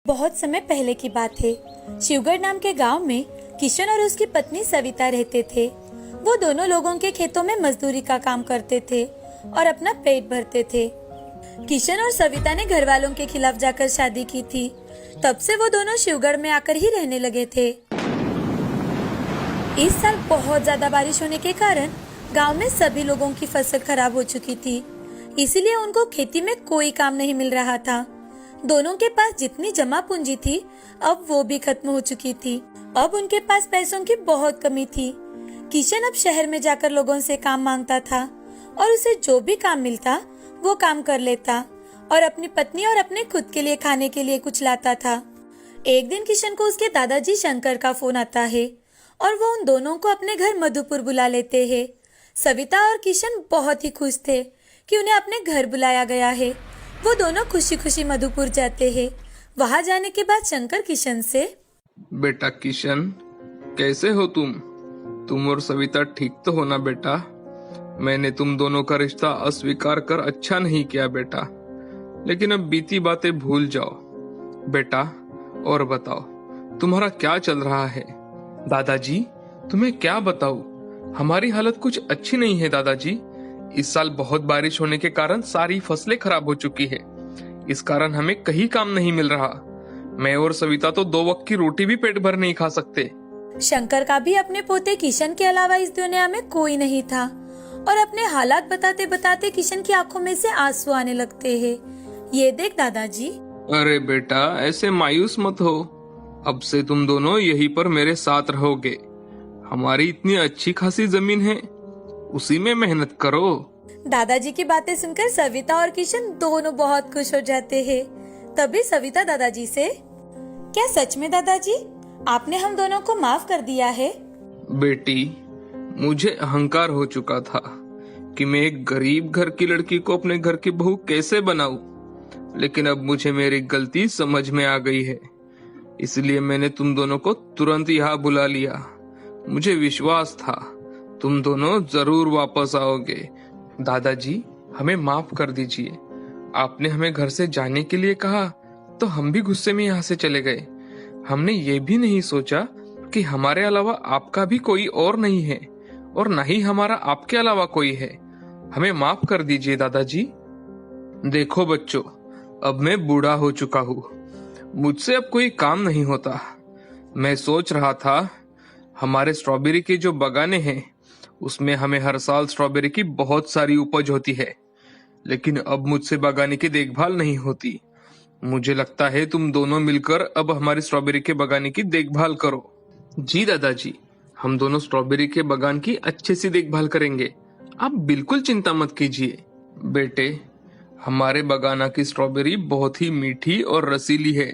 बहुत समय पहले की बात है। शिवगढ़ नाम के गांव में किशन और उसकी पत्नी सविता रहते थे। वो दोनों लोगों के खेतों में मजदूरी का काम करते थे और अपना पेट भरते थे। किशन और सविता ने घर वालों के खिलाफ जाकर शादी की थी। तब से वो दोनों शिवगढ़ में आकर ही रहने लगे थे। इस साल बहुत ज्यादा बारिश होने के कारण गांव में सभी लोगों की फसल खराब हो चुकी थी, इसीलिए उनको खेती में कोई काम नहीं मिल रहा था। दोनों के पास जितनी जमा पूंजी थी अब वो भी खत्म हो चुकी थी। अब उनके पास पैसों की बहुत कमी थी। किशन अब शहर में जाकर लोगों से काम मांगता था और उसे जो भी काम मिलता वो काम कर लेता और अपनी पत्नी और अपने खुद के लिए खाने के लिए कुछ लाता था। एक दिन किशन को उसके दादाजी शंकर का फोन आता है और वो उन दोनों को अपने घर मधुपुर बुला लेते हैं। सविता और किशन बहुत ही खुश थे कि उन्हें अपने घर बुलाया गया है। वो दोनों खुशी खुशी मधुपुर जाते हैं। वहां जाने के बाद शंकर किशन से, बेटा किशन, कैसे हो तुम और सविता ठीक तो हो ना बेटा? मैंने तुम दोनों का रिश्ता अस्वीकार कर अच्छा नहीं किया बेटा, लेकिन अब बीती बातें भूल जाओ बेटा। और बताओ तुम्हारा क्या चल रहा है? दादाजी, तुम्हें क्या बताऊं, हमारी हालत कुछ अच्छी नहीं है दादाजी। इस साल बहुत बारिश होने के कारण सारी फसलें खराब हो चुकी है। इस कारण हमें कहीं काम नहीं मिल रहा। मैं और सविता तो 2 वक्त की रोटी भी पेट भर नहीं खा सकते। शंकर का भी अपने पोते किशन के अलावा इस दुनिया में कोई नहीं था और अपने हालात बताते बताते किशन की आंखों में से आंसू आने लगते हैं। ये देख दादाजी। अरे बेटा, ऐसे मायूस मत हो। अब से तुम दोनों यहीं पर मेरे साथ रहोगे। हमारी इतनी अच्छी खासी जमीन है, उसी में मेहनत करो। दादाजी की बातें सुनकर सविता और किशन दोनों बहुत खुश हो जाते हैं। तभी सविता दादाजी से, क्या सच में दादाजी आपने हम दोनों को माफ कर दिया है? बेटी, मुझे अहंकार हो चुका था कि मैं एक गरीब घर की लड़की को अपने घर की बहू कैसे बनाऊं, लेकिन अब मुझे मेरी गलती समझ में आ गई है। इसलिए मैंने तुम दोनों को तुरंत यहाँ बुला लिया। मुझे विश्वास था तुम दोनों जरूर वापस आओगे। दादाजी, हमें माफ कर दीजिए। आपने हमें घर से जाने के लिए कहा तो हम भी गुस्से में यहाँ से चले गए। हमने ये भी नहीं सोचा कि हमारे अलावा आपका भी कोई और नहीं है और न ही हमारा आपके अलावा कोई है। हमें माफ कर दीजिए दादाजी। देखो बच्चों, अब मैं बूढ़ा हो चुका हूँ, मुझसे अब कोई काम नहीं होता। मैं सोच रहा था, हमारे स्ट्रॉबेरी के जो बागाने हैं उसमें हमें हर साल स्ट्रॉबेरी की बहुत सारी उपज होती है, लेकिन अब मुझसे बागाने की देखभाल नहीं होती। मुझे लगता है तुम दोनों मिलकर अब हमारी स्ट्रॉबेरी के बागाने की देखभाल करो। जी दादाजी, हम दोनों स्ट्रॉबेरी के बागान की अच्छे से देखभाल करेंगे, आप बिल्कुल चिंता मत कीजिए। बेटे, हमारे बागाना की स्ट्रॉबेरी बहुत ही मीठी और रसीली है।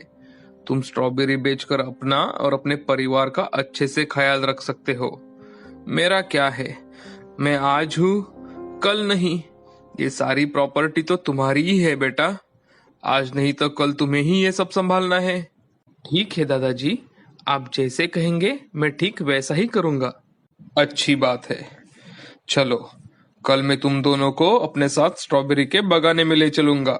तुम स्ट्रॉबेरी बेचकर अपना और अपने परिवार का अच्छे से ख्याल रख सकते हो। मेरा क्या है, मैं आज हूँ कल नहीं। ये सारी प्रॉपर्टी तो तुम्हारी ही है बेटा। आज नहीं तो कल तुम्हें ही ये सब संभालना है। ठीक है दादाजी, आप जैसे कहेंगे मैं ठीक वैसा ही करूँगा। अच्छी बात है। चलो, कल मैं तुम दोनों को अपने साथ स्ट्रॉबेरी के बागाने में ले चलूंगा।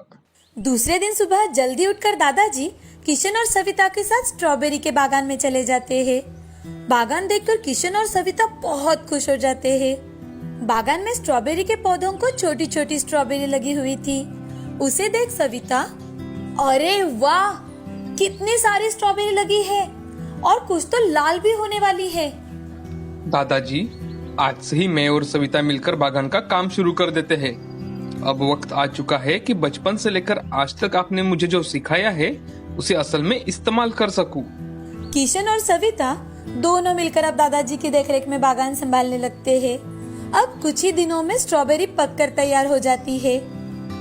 दूसरे दिन सुबह जल्दी उठकर दादाजी किशन और सविता के साथ स्ट्रॉबेरी के बागान में चले जाते हैं। बागान देखकर किशन और सविता बहुत खुश हो जाते हैं। बागान में स्ट्रॉबेरी के पौधों को छोटी छोटी स्ट्रॉबेरी लगी हुई थी। उसे देख सविता, अरे वाह, कितनी सारी स्ट्रॉबेरी लगी है और कुछ तो लाल भी होने वाली है। दादाजी, आज से ही मैं और सविता मिलकर बागान का काम शुरू कर देते हैं। अब वक्त आ चुका है कि बचपन से लेकर आज तक आपने मुझे जो सिखाया है उसे असल में इस्तेमाल कर सकूं। किशन और सविता दोनों मिलकर अब दादाजी की देखरेख में बागान संभालने लगते हैं। अब कुछ ही दिनों में स्ट्रॉबेरी पककर तैयार हो जाती है।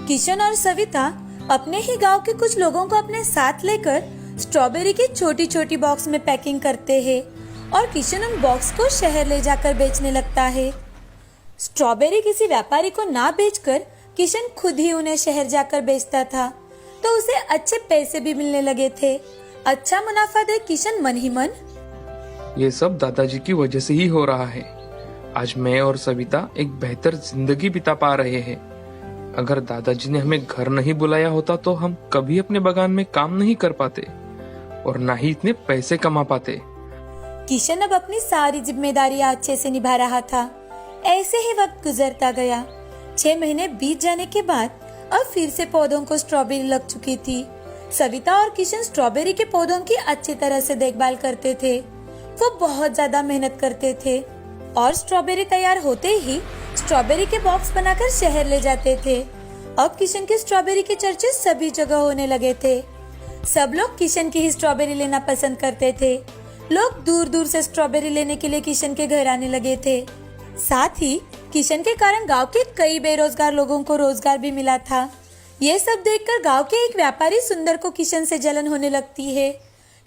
किशन और सविता अपने ही गांव के कुछ लोगों को अपने साथ लेकर स्ट्रॉबेरी की छोटी छोटी बॉक्स में पैकिंग करते हैं और किशन उन बॉक्स को शहर ले जाकर बेचने लगता है। स्ट्रॉबेरी किसी व्यापारी को ना बेचकर किशन खुद ही उन्हें शहर जाकर बेचता था, तो उसे अच्छे पैसे भी मिलने लगे थे। अच्छा मुनाफा देख किशन मन ही मन, ये सब दादाजी की वजह से ही हो रहा है। आज मैं और सविता एक बेहतर जिंदगी बिता पा रहे हैं। अगर दादाजी ने हमें घर नहीं बुलाया होता तो हम कभी अपने बागान में काम नहीं कर पाते। और ना ही इतने पैसे कमा पाते। किशन अब अपनी सारी जिम्मेदारियां अच्छे से निभा रहा था। ऐसे ही वक्त गुजरता गया। 6 महीने बीत जाने के बाद अब फिर से पौधों को स्ट्रॉबेरी लग चुकी थी। सविता और किशन स्ट्रॉबेरी के पौधों की अच्छी तरह से देखभाल करते थे। वो बहुत ज्यादा मेहनत करते थे और स्ट्रॉबेरी तैयार होते ही स्ट्रॉबेरी के बॉक्स बनाकर शहर ले जाते थे। अब किशन की स्ट्रॉबेरी के चर्चे सभी जगह होने लगे थे। सब लोग किशन की ही स्ट्रॉबेरी लेना पसंद करते थे। लोग दूर दूर से स्ट्रॉबेरी लेने के लिए किशन के घर आने लगे थे। साथ ही किशन के कारण गांव के कई बेरोजगार लोगों को रोजगार भी मिला था। ये सब देखकर गांव के एक व्यापारी सुंदर को किशन से जलन होने लगती है,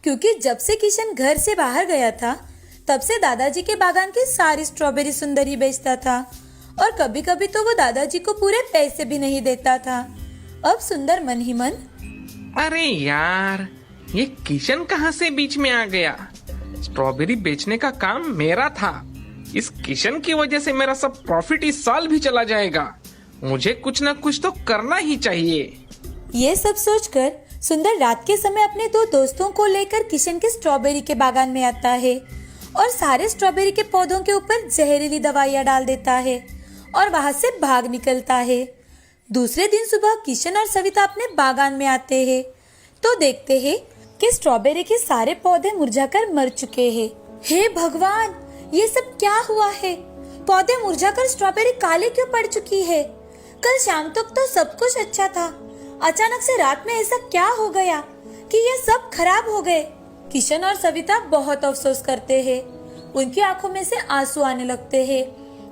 क्योंकि जब से किशन घर से बाहर गया था तब से दादाजी के बागान की सारी स्ट्रॉबेरी सुंदर ही बेचता था और कभी कभी तो वो दादाजी को पूरे पैसे भी नहीं देता था। अब सुंदर मन ही मन, अरे यार, ये किशन कहाँ से बीच में आ गया? स्ट्रॉबेरी बेचने का काम मेरा था। इस किशन की वजह से मेरा सब प्रॉफिट इस साल भी चला जाएगा। मुझे कुछ ना कुछ तो करना ही चाहिए। ये सब सोचकर सुंदर रात के समय अपने 2 दोस्तों को लेकर किशन के स्ट्रॉबेरी के बागान में आता है और सारे स्ट्रॉबेरी के पौधों के ऊपर जहरीली दवाइयां डाल देता है और वहां से भाग निकलता है। दूसरे दिन सुबह किशन और सविता अपने बागान में आते हैं तो देखते हैं कि स्ट्रॉबेरी के सारे पौधे मुरझाकर मर चुके हैं। हे भगवान, ये सब क्या हुआ है? पौधे मुरझाकर स्ट्रॉबेरी काली क्यों पड़ चुकी है? कल शाम तक तो सब कुछ अच्छा था। अचानक से रात में ऐसा क्या हो गया कि ये सब खराब हो गए? किशन और सविता बहुत अफसोस करते हैं। उनकी आंखों में से आंसू आने लगते हैं।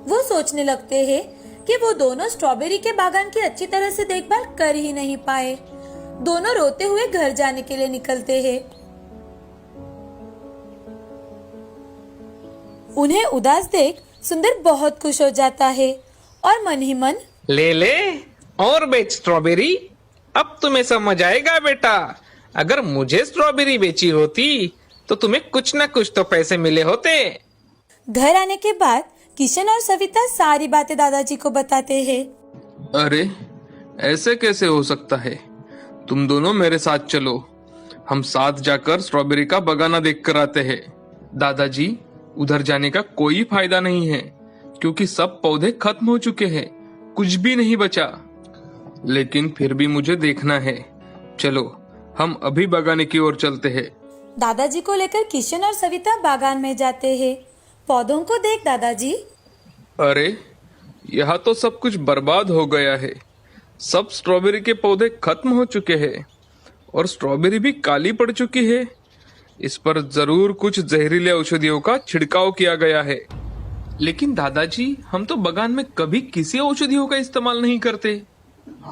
वो सोचने लगते हैं कि वो दोनों स्ट्रॉबेरी के बागान की अच्छी तरह से देखभाल कर ही नहीं पाए। दोनों रोते हुए घर जाने के लिए निकलते हैं। उन्हें उदास देख सुंदर बहुत खुश हो जाता है और मन ही मन, ले ले और बेच स्ट्रॉबेरी। अब तुम्हें समझ आएगा बेटा। अगर मुझे स्ट्रॉबेरी बेची होती तो तुम्हें कुछ ना कुछ तो पैसे मिले होते। घर आने के बाद किशन और सविता सारी बातें दादाजी को बताते हैं। अरे, ऐसे कैसे हो सकता है? तुम दोनों मेरे साथ चलो। हम साथ जाकर स्ट्रॉबेरी का बगाना देख कर आते हैं। दादाजी, उधर जाने का कोई फायदा नहीं है, क्योंकि सब पौधे खत्म हो चुके हैं। कुछ भी नहीं बचा। लेकिन फिर भी मुझे देखना है। चलो, हम अभी बागाने की ओर चलते हैं। दादाजी को लेकर किशन और सविता बागान में जाते हैं। पौधों को देख दादाजी, अरे, यहाँ तो सब कुछ बर्बाद हो गया है। सब स्ट्रॉबेरी के पौधे खत्म हो चुके हैं और स्ट्रॉबेरी भी काली पड़ चुकी है। इस पर जरूर कुछ जहरीले औषधियों का छिड़काव किया गया है। लेकिन दादाजी, हम तो बागान में कभी किसी औषधियों का इस्तेमाल नहीं करते।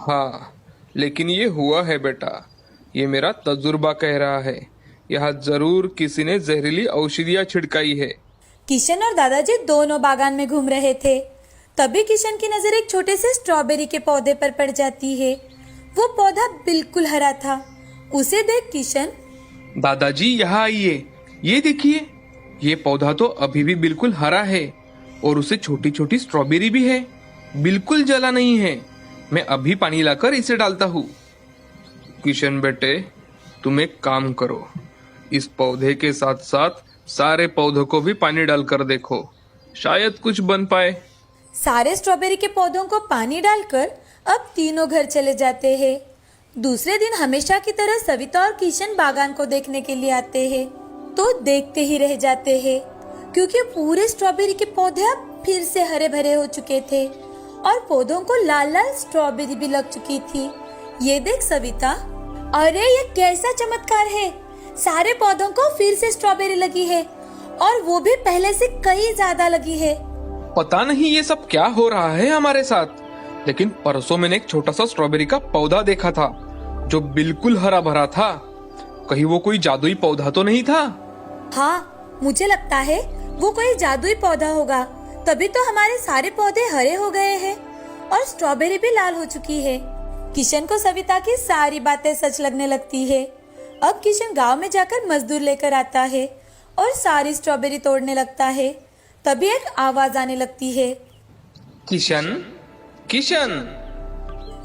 हाँ, लेकिन ये हुआ है बेटा। ये मेरा तजुर्बा कह रहा है। यहाँ जरूर किसी ने जहरीली औषधियाँ छिड़काई है। किशन और दादाजी दोनों बागान में घूम रहे थे। तभी किशन की नजर एक छोटे से स्ट्रॉबेरी के पौधे पर पड़ जाती है। वो पौधा बिल्कुल हरा था। उसे देख किशन, दादाजी यहाँ आइए। ये देखिए, ये पौधा तो अभी भी बिल्कुल हरा है और उसे छोटी छोटी स्ट्रॉबेरी भी है। बिल्कुल जला नहीं है। मैं अभी पानी लाकर इसे डालता हूँ। किशन बेटे, तुम एक काम करो। इस पौधे के साथ साथ सारे पौधों को भी पानी डालकर देखो, शायद कुछ बन पाए। सारे स्ट्रॉबेरी के पौधों को पानी डालकर अब तीनों घर चले जाते हैं। दूसरे दिन हमेशा की तरह सविता और किशन बागान को देखने के लिए आते हैं तो देखते ही रह जाते हैं, क्योंकि पूरे स्ट्रॉबेरी के पौधे अब फिर से हरे भरे हो चुके थे और पौधों को लाल लाल स्ट्रॉबेरी भी लग चुकी थी। ये देख सविता, अरे ये कैसा चमत्कार है! सारे पौधों को फिर से स्ट्रॉबेरी लगी है और वो भी पहले से कई ज्यादा लगी है। पता नहीं ये सब क्या हो रहा है हमारे साथ। लेकिन परसों मैंने एक छोटा सा स्ट्रॉबेरी का पौधा देखा था जो बिल्कुल हरा भरा था। कहीं वो कोई जादुई पौधा तो नहीं था? हाँ, मुझे लगता है वो कोई जादुई पौधा होगा, तभी तो हमारे सारे पौधे हरे हो गए हैं और स्ट्रॉबेरी भी लाल हो चुकी है। किशन को सविता की सारी बातें सच लगने लगती है। अब किशन गांव में जाकर मजदूर लेकर आता है और सारी स्ट्रॉबेरी तोड़ने लगता है। तभी एक आवाज आने लगती है, किशन। किशन!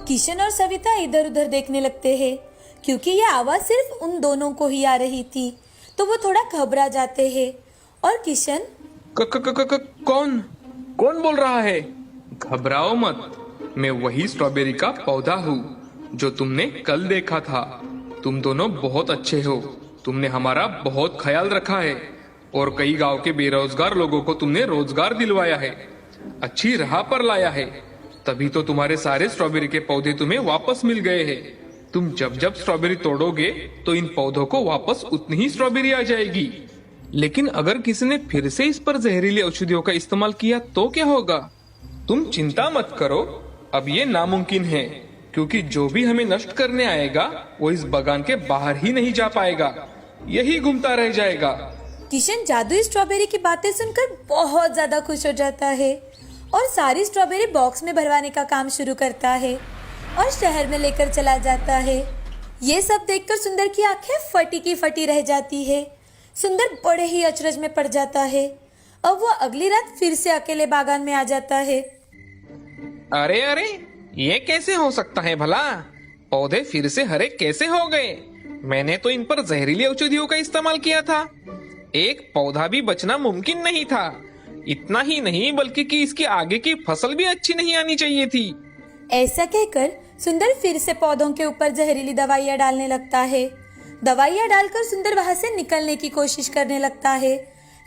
किशन और सविता इधर उधर देखने लगते हैं, क्योंकि यह आवाज सिर्फ उन दोनों को ही आ रही थी, तो वो थोड़ा घबरा जाते हैं। और किशन, कौन कौन बोल रहा है? घबराओ मत, मैं वही स्ट्रॉबेरी का पौधा हूँ जो तुमने कल देखा था। तुम दोनों बहुत अच्छे हो, तुमने हमारा बहुत ख्याल रखा है और कई गांव के बेरोजगार लोगों को तुमने रोजगार दिलवाया है, अच्छी राह पर लाया है। तभी तो तुम्हारे सारे स्ट्रॉबेरी के पौधे तुम्हें वापस मिल गए हैं। तुम जब जब स्ट्रॉबेरी तोड़ोगे तो इन पौधों को वापस उतनी ही स्ट्रॉबेरी आ जाएगी। लेकिन अगर किसी ने फिर से इस पर जहरीली औषधियों का इस्तेमाल किया तो क्या होगा? तुम चिंता मत करो, अब ये नामुमकिन है, क्योंकि जो भी हमें नष्ट करने आएगा वो इस बागान के बाहर ही नहीं जा पाएगा, यही घूमता रह जाएगा। किशन जादुई स्ट्रॉबेरी की बातें सुनकर बहुत ज्यादा खुश हो जाता है और सारी स्ट्रॉबेरी बॉक्स में भरवाने का काम शुरू करता है और शहर में लेकर चला जाता है। ये सब देखकर सुंदर की आंखें फटी की फटी रह जाती है। सुंदर बड़े ही अचरज में पड़ जाता है। अब वो अगली रात फिर से अकेले बागान में आ जाता है। अरे अरे, ये कैसे हो सकता है भला? पौधे फिर से हरे कैसे हो गए? मैंने तो इन पर जहरीली औषधियों का इस्तेमाल किया था। एक पौधा भी बचना मुमकिन नहीं था। इतना ही नहीं बल्कि कि इसकी आगे की फसल भी अच्छी नहीं आनी चाहिए थी। ऐसा कहकर सुंदर फिर से पौधों के ऊपर जहरीली दवाइयाँ डालने लगता है। दवाइयाँ डालकर सुंदर वहाँ से निकलने की कोशिश करने लगता है,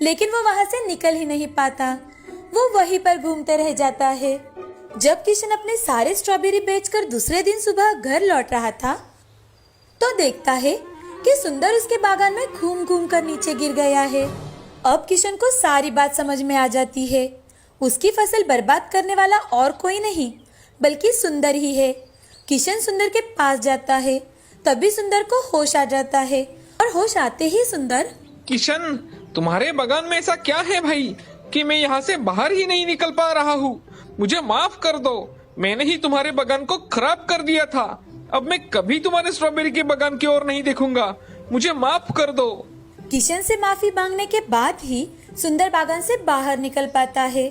लेकिन वो वहाँ से निकल ही नहीं पाता। वो वहीं पर घूमते रह जाता है। जब किशन अपने सारे स्ट्रॉबेरी बेचकर दूसरे दिन सुबह घर लौट रहा था, तो देखता है कि सुंदर उसके बागान में घूम घूम कर नीचे गिर गया है। अब किशन को सारी बात समझ में आ जाती है। उसकी फसल बर्बाद करने वाला और कोई नहीं बल्कि सुंदर ही है। किशन सुंदर के पास जाता है, तभी सुंदर को होश आ जाता है और होश आते ही सुंदर, किशन, तुम्हारे बागान में ऐसा क्या है भाई कि मैं यहाँ से बाहर ही नहीं निकल पा रहा हूँ? मुझे माफ कर दो, मैंने ही तुम्हारे बागान को खराब कर दिया था। अब मैं कभी तुम्हारे स्ट्रॉबेरी के बागान की ओर नहीं देखूंगा, मुझे माफ कर दो। किशन से माफी मांगने के बाद ही सुंदर बागान से बाहर निकल पाता है।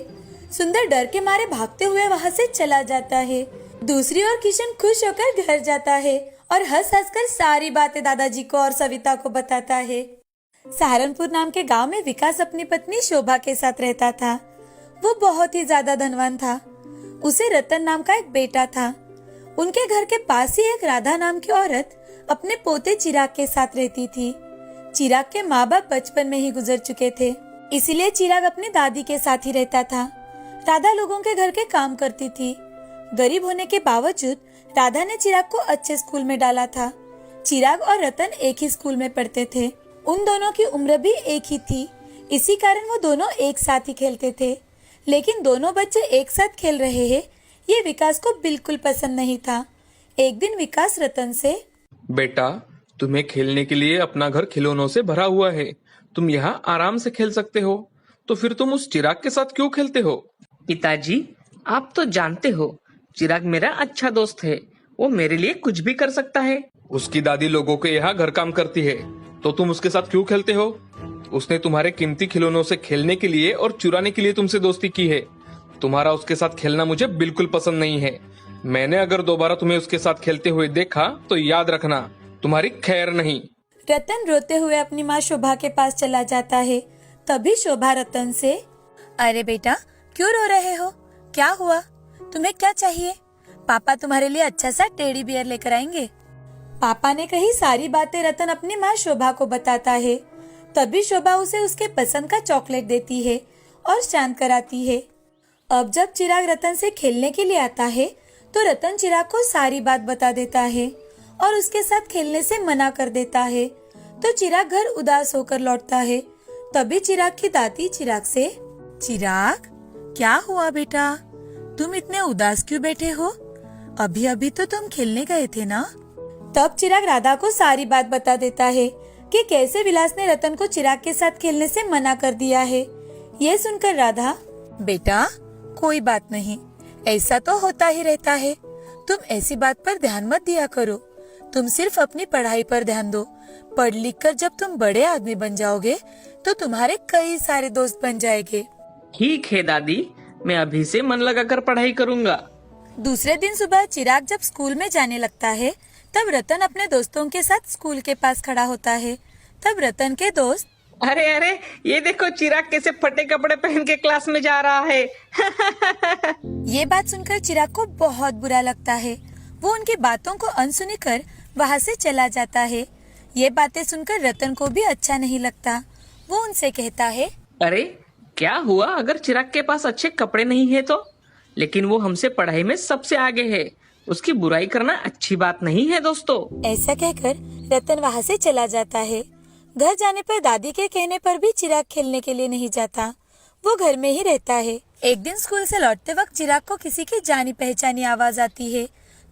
सुंदर डर के मारे भागते हुए वहाँ से चला जाता है। दूसरी ओर किशन खुश होकर घर जाता है और हंस हंस कर सारी बातें दादाजी को और सविता को बताता है। सहारनपुर नाम के गांव में विकास अपनी पत्नी शोभा के साथ रहता था। वो बहुत ही ज्यादा धनवान था। उसे रतन नाम का एक बेटा था। उनके घर के पास ही एक राधा नाम की औरत अपने पोते चिराग के साथ रहती थी। चिराग के माँ बाप बचपन में ही गुजर चुके थे, इसीलिए चिराग अपनी दादी के साथ ही रहता था। राधा लोगों के घर के काम करती थी। गरीब होने के बावजूद राधा ने चिराग को अच्छे स्कूल में डाला था। चिराग और रतन एक ही स्कूल में पढ़ते थे। उन दोनों की उम्र भी एक ही थी, इसी कारण वो दोनों एक साथ ही खेलते थे। लेकिन दोनों बच्चे एक साथ खेल रहे हैं, ये विकास को बिल्कुल पसंद नहीं था। एक दिन विकास रतन से, बेटा, तुम्हें खेलने के लिए अपना घर खिलौनों से भरा हुआ है, तुम यहाँ आराम से खेल सकते हो, तो फिर तुम उस चिराग के साथ क्यों खेलते हो? पिताजी, आप तो जानते हो चिराग मेरा अच्छा दोस्त है, वो मेरे लिए कुछ भी कर सकता है। उसकी दादी लोगों के यहाँ घर काम करती है, तो तुम उसके साथ क्यों खेलते हो? उसने तुम्हारे कीमती खिलौनों से खेलने के लिए और चुराने के लिए तुमसे दोस्ती की है। तुम्हारा उसके साथ खेलना मुझे बिल्कुल पसंद नहीं है। मैंने अगर दोबारा तुम्हें उसके साथ खेलते हुए देखा तो याद रखना, तुम्हारी खैर नहीं। रतन रोते हुए अपनी माँ शोभा के पास चला जाता है। तभी शोभा रतन से, अरे बेटा, क्यों रो रहे हो? क्या हुआ? तुम्हें क्या चाहिए? पापा तुम्हारे लिए अच्छा सा टेडी बियर लेकर आएंगे। पापा ने कही सारी बातें रतन अपनी माँ शोभा को बताता है। तभी शोभा उसे उसके पसंद का चॉकलेट देती है और शांत कराती है। अब जब चिराग रतन से खेलने के लिए आता है तो रतन चिराग को सारी बात बता देता है और उसके साथ खेलने से मना कर देता है। तो चिराग घर उदास होकर लौटता है। तभी चिराग की दादी चिराग से, चिराग, क्या हुआ बेटा? तुम इतने उदास क्यों बैठे हो? अभी अभी तो तुम खेलने गए थे ना? तब चिराग राधा को सारी बात बता देता है कि कैसे विलास ने रतन को चिराग के साथ खेलने से मना कर दिया है। ये सुनकर राधा, बेटा कोई बात नहीं, ऐसा तो होता ही रहता है, तुम ऐसी बात पर ध्यान मत दिया करो। तुम सिर्फ अपनी पढ़ाई पर ध्यान दो। पढ़ लिख कर जब तुम बड़े आदमी बन जाओगे तो तुम्हारे कई सारे दोस्त बन जाएंगे। ठीक है दादी, मैं अभी से मन लगाकर पढ़ाई करूँगा। दूसरे दिन सुबह चिराग जब स्कूल में जाने लगता है तब रतन अपने दोस्तों के साथ स्कूल के पास खड़ा होता है। तब रतन के दोस्त, अरे अरे, ये देखो चिराग कैसे फटे कपड़े पहन के क्लास में जा रहा है। ये बात सुनकर चिराग को बहुत बुरा लगता है। वो उनकी बातों को अनसुनी कर वहाँ से चला जाता है। ये बातें सुनकर रतन को भी अच्छा नहीं लगता। वो उनसे कहता है, अरे क्या हुआ अगर चिराग के पास अच्छे कपड़े नहीं है तो? लेकिन वो हमसे पढ़ाई में सबसे आगे है, उसकी बुराई करना अच्छी बात नहीं है दोस्तों। ऐसा कहकर रतन वहाँ से चला जाता है। घर जाने पर दादी के कहने पर भी चिराग खेलने के लिए नहीं जाता। वो घर में ही रहता है। एक दिन स्कूल से लौटते वक्त चिराग को किसी की जानी पहचानी आवाज आती है,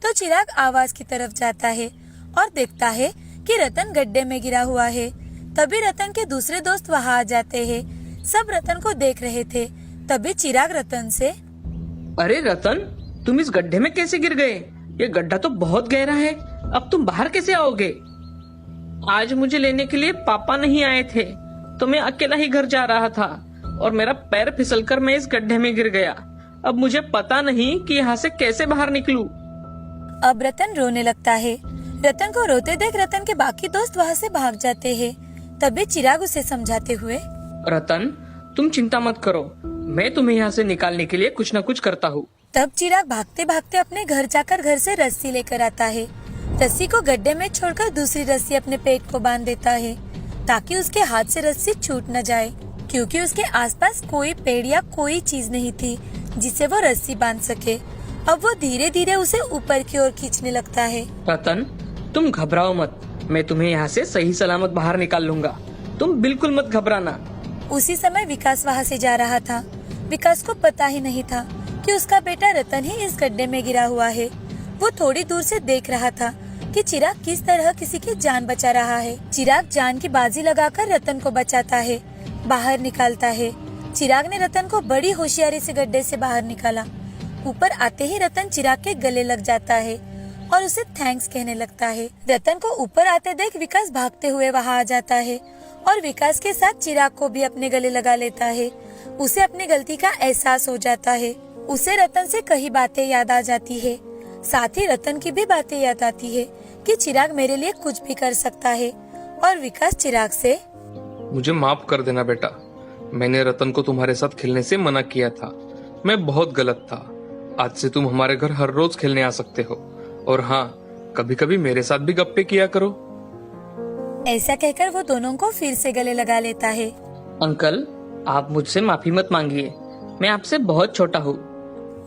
तो चिराग आवाज की तरफ जाता है और देखता है कि रतन गड्ढे में गिरा हुआ है। तभी रतन के दूसरे दोस्त वहाँ आ जाते हैं। सब रतन को देख रहे थे। तभी चिराग रतन से, अरे रतन, तुम इस गड्ढे में कैसे गिर गए? ये गड्ढा तो बहुत गहरा है, अब तुम बाहर कैसे आओगे? आज मुझे लेने के लिए पापा नहीं आए थे, तो मैं अकेला ही घर जा रहा था और मेरा पैर फिसलकर मैं इस गड्ढे में गिर गया। अब मुझे पता नहीं कि यहाँ से कैसे बाहर निकलूं। अब रतन रोने लगता है। रतन को रोते देख रतन के बाकी दोस्त वहाँ से भाग जाते हैं। तभी चिराग उसे समझाते हुए, रतन, तुम चिंता मत करो, मैं तुम्हें यहाँ से निकालने के लिए कुछ न कुछ करता हूँ। तब चिराग भागते भागते अपने घर जाकर घर से रस्सी लेकर आता है। रस्सी को गड्ढे में छोड़कर दूसरी रस्सी अपने पेट को बांध देता है, ताकि उसके हाथ से रस्सी छूट न जाए, क्योंकि उसके आसपास कोई पेड़ या कोई चीज नहीं थी जिसे वो रस्सी बांध सके। अब वो धीरे धीरे उसे ऊपर की ओर खींचने लगता है। रतन, तुम घबराओ मत, मैं तुम्हें यहाँ से सही सलामत बाहर निकाल लूंगा, तुम बिल्कुल मत घबराना। उसी समय विकास वहाँ से जा रहा था। विकास को पता ही नहीं था कि उसका बेटा रतन ही इस गड्ढे में गिरा हुआ है। वो थोड़ी दूर से देख रहा था कि चिराग किस तरह किसी की जान बचा रहा है। चिराग जान की बाजी लगाकर रतन को बचाता है, बाहर निकालता है। चिराग ने रतन को बड़ी होशियारी से गड्ढे से बाहर निकाला। ऊपर आते ही रतन चिराग के गले लग जाता है और उसे थैंक्स कहने लगता है। रतन को ऊपर आते देख विकास भागते हुए वहाँ आ जाता है और विकास के साथ चिराग को भी अपने गले लगा लेता है। उसे अपनी गलती का एहसास हो जाता है। उसे रतन से कई बातें याद आ जाती है। साथ ही रतन की भी बातें याद आती है कि चिराग मेरे लिए कुछ भी कर सकता है। और विकास चिराग से, मुझे माफ कर देना बेटा, मैंने रतन को तुम्हारे साथ खेलने से मना किया था, मैं बहुत गलत था। आज से तुम हमारे घर हर रोज खेलने आ सकते हो, और हाँ, कभी कभी मेरे साथ भी गप्पे किया करो। ऐसा कहकर वो दोनों को फिर से गले लगा लेता है। अंकल, आप मुझसे माफी मत मांगिए, मैं आपसे बहुत छोटा हूँ।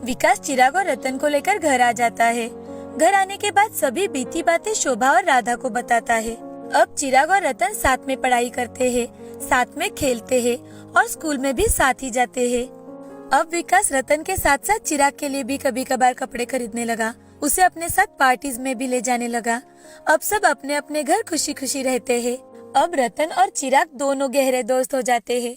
विकास चिराग और रतन को लेकर घर आ जाता है। घर आने के बाद सभी बीती बातें शोभा और राधा को बताता है। अब चिराग और रतन साथ में पढ़ाई करते हैं, साथ में खेलते हैं और स्कूल में भी साथ ही जाते हैं। अब विकास रतन के साथ साथ चिराग के लिए भी कभी कभार कपड़े खरीदने लगा। उसे अपने साथ पार्टीज में भी ले जाने लगा। अब सब अपने अपने घर खुशी खुशी रहते हैं। अब रतन और चिराग दोनों गहरे दोस्त हो जाते हैं।